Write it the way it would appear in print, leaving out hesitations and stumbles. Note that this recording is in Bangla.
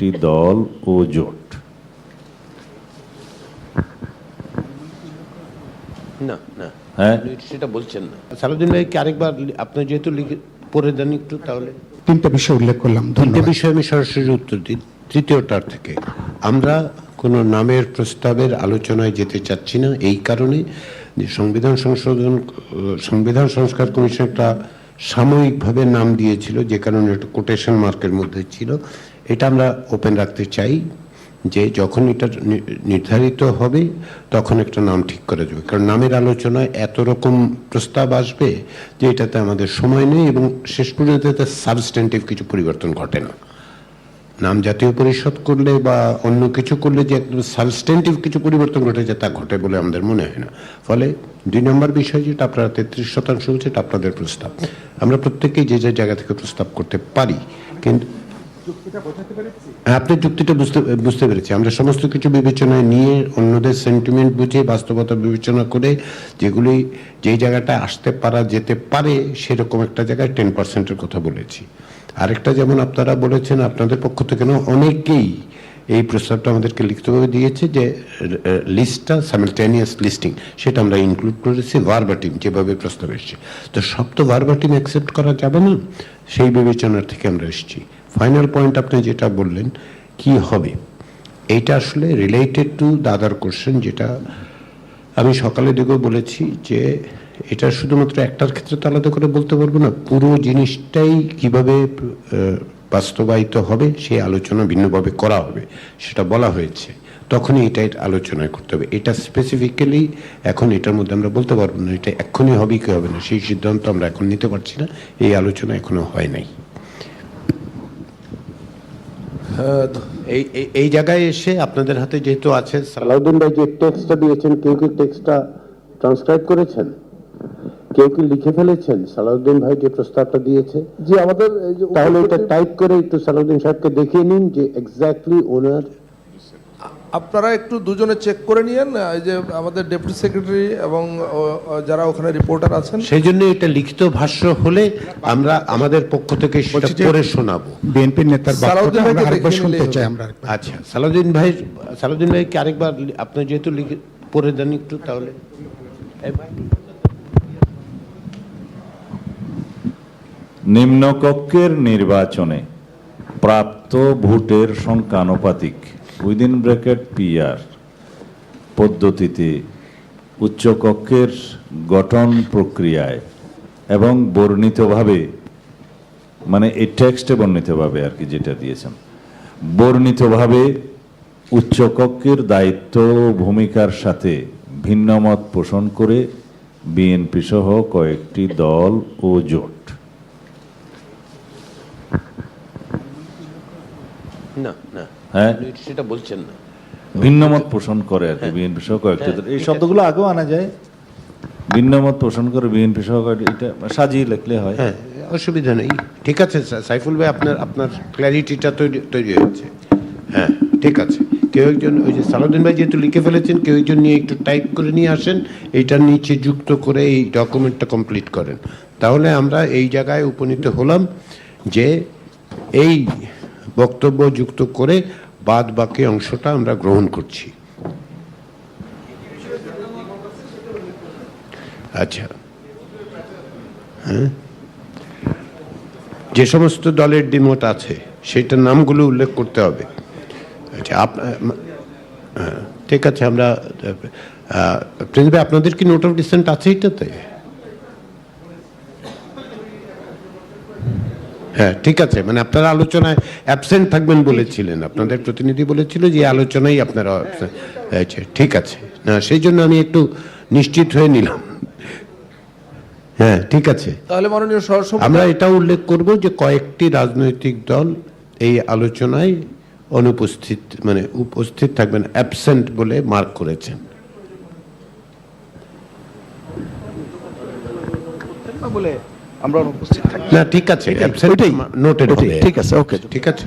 কয়েকটি দল ও জোট। না না, হ্যাঁ, সেটা বলছেন না। সালাউদ্দিন ভাইকে আরেকবার আপনি যেহেতু লিখে পড়ে দেন একটু, তাহলে তিনটা বিষয় উল্লেখ করলাম। তিনটে ধন্যবাদ। বিষয়ে আমি সরাসরি উত্তর দিই। তৃতীয়টার থেকে আমরা কোনো নামের প্রস্তাবের আলোচনায় যেতে চাচ্ছি না, এই কারণে যে সংবিধান সংস্কার কমিশন একটা সাময়িকভাবে নাম দিয়েছিল, যে কারণে একটা কোটেশন মার্কের মধ্যে ছিল। এটা আমরা ওপেন রাখতে চাই যে যখন এটা নির্ধারিত হবে তখন একটা নাম ঠিক করা যাবে, কারণ নামের আলোচনায় এত রকম প্রস্তাব আসবে যে এটাতে আমাদের সময় নেই এবং শেষ পর্যন্ত এতে সাবস্ট্যান্টিভ কিছু পরিবর্তন ঘটে না। নাম জাতীয় পরিষদ করলে বা অন্য কিছু করলে যে একদম সাবস্ট্যান্টিভ কিছু পরিবর্তন ঘটেছে তা ঘটে বলে আমাদের মনে হয় না। ফলে 2 নম্বর বিষয় যেটা আপনারা 33% বলছে, এটা আপনাদের প্রস্তাব। আমরা প্রত্যেকেই যে যে জায়গা থেকে প্রস্তাব করতে পারি, কিন্তু আপনি যুক্তিটা বুঝতে পেরেছি। আমরা সমস্ত কিছু বিবেচনায় নিয়ে অন্যদের সেন্টিমেন্ট বুঝে বাস্তবতা বিবেচনা করে যেগুলি যেই জায়গাটা আসতে পারা যেতে পারে সেরকম একটা জায়গায় 10%-এর কথা বলেছি। আরেকটা, যেমন আপনারা বলেছেন আপনাদের পক্ষ থেকে অনেকেই এই প্রস্তাবটা আমাদেরকে লিখিতভাবে দিয়েছে যে লিস্টটা সাইমালটেনিয়াস লিস্টিং, সেটা আমরা ইনক্লুড করেছি ভার্বাটিম যেভাবে প্রস্তাব এসছে। তো সব তো ভার্বাটিম অ্যাকসেপ্ট করা যাবে না, সেই বিবেচনার থেকে আমরা এসেছি। ফাইনাল পয়েন্ট আপনি যেটা বললেন কি হবে, এইটা আসলে related to the other question, যেটা আমি সকালের দিকেও বলেছি যে এটা শুধুমাত্র একটার ক্ষেত্রে তো আলাদা করে বলতে পারবো না, পুরো জিনিসটাই কিভাবে বাস্তবায়িত হবে সেই আলোচনা ভিন্নভাবে করা হবে, সেটা বলা হয়েছে। তখনই এটা আলোচনা করতে হবে। এটা স্পেসিফিক্যালি এখন এটার মধ্যে আমরা বলতে পারবো না এটা এক্ষুনি হবে কি হবে না, সেই সিদ্ধান্ত আমরা এখন নিতে পারছি না, এই আলোচনা এখনো হয় নাই। এই জায়গায় এসে আপনাদের হাতে যেহেতু আছে, সালাউদ্দিন ভাই যে টেক্সটটা দিয়েছেন, কেউ কি টেক্সটটা ট্রান্সক্রাইব করেছেন, কেউ কি লিখে ফেলেছেন? সালাউদ্দিন ভাই যে প্রস্তাবটা দিয়েছে, জি আমাদের তাহলে এটা টাইপ করে একটু সালাউদ্দিন সাহেবকে দেখিয়ে নিন যে এক্স্যাক্টলি ওনার। আপনারা একটু দুজনে চেক করে নিয়েন, এই যে আমাদের ডেপুটি সেক্রেটারি এবং যারা ওখানে রিপোর্টার আছেন, সেই জন্য এটা লিখিত ভাষ্য হলে আমরা আমাদের পক্ষ থেকে সেটা পড়ে শোনাবো। বিএনপির নেতার সালাউদ্দিন ভাইকে আরেকবার দেখিয়ে শুনতে নিলেই চাই হবে। আমরা। আচ্ছা, সালাউদ্দিন ভাইকে আরেকবার আপনি যেহেতু লিখে পড়ে দেন একটু, তাহলে নিম্নকক্ষের নির্বাচনে প্রাপ্ত ভোটের সংখ্যানুপাতিক উইদিন ব্র্যাকেট PR পদ্ধতিতে উচ্চকক্ষের গঠন প্রক্রিয়ায় এবং বর্ণিতভাবে, মানে এই টেক্সটে বর্ণিতভাবে আর কি যেটা দিয়েছেন, বর্ণিতভাবে উচ্চকক্ষের দায়িত্ব ও ভূমিকার সাথে ভিন্নমত পোষণ করে বিএনপি সহ কয়েকটি দল ও জোট। না না, হ্যাঁ, সেটা বলছেন না। ভিন্নমত পোষণ করে আর কি বিএনপি সহ কয়েকটি দল, এই শব্দগুলো আগেও আনা যায়। ভিন্নমত পোষণ করে বিএনপি সহ এটা সাজিয়ে লিখলে হয়। হ্যাঁ, অসুবিধা নেই। ঠিক আছে সাইফুল ভাই, আপনার ক্ল্যারিটিটা তৈরি হয়েছে। হ্যাঁ ঠিক আছে, কেউ একজন ওই যে সালাউদ্দিন ভাই যেহেতু লিখে ফেলেছেন, কেউ একজন নিয়ে একটু টাইপ করে নিয়ে আসেন, এইটার নিচে যুক্ত করে এই ডকুমেন্টটা কমপ্লিট করেন। তাহলে আমরা এই জায়গায় উপনীত হলাম যে এই বক্তব্য যুক্ত করে বাদ বাকি অংশটা আমরা গ্রহণ করছি। আচ্ছা, হ্যাঁ, যে সমস্ত দলের দ্বিমত আছে সেটার নামগুলো উল্লেখ করতে হবে। আচ্ছা, ঠিক আছে, আমরা প্রিন্সিপাল আপনাদের কি নোট অফ ডিসেন্ট আছে এটাতে? হ্যাঁ ঠিক আছে, মানে আপনারা আলোচনায় অ্যাবসেন্ট থাকবেন বলেছিলেন, আপনাদের প্রতিনিধি বলেছিল যে আলোচনায় আপনারা আচ্ছা ঠিক আছে, না সেই জন্য আমি একটু নিশ্চিত হয়ে নিলাম। হ্যাঁ ঠিক আছে, তাহলে মাননীয় সহসভাপতি আমরা এটা উল্লেখ করব যে কয়েকটি রাজনৈতিক দল এই আলোচনায় অনুপস্থিত, মানে উপস্থিত থাকবেন, অ্যাবসেন্ট বলে মার্ক করেছেন। বলে আমরা অনুপস্থিত থাকি না ঠিক আছে, অ্যাবসেন্ট নোটেড হবে। ঠিক আছে, ওকে, ঠিক আছে।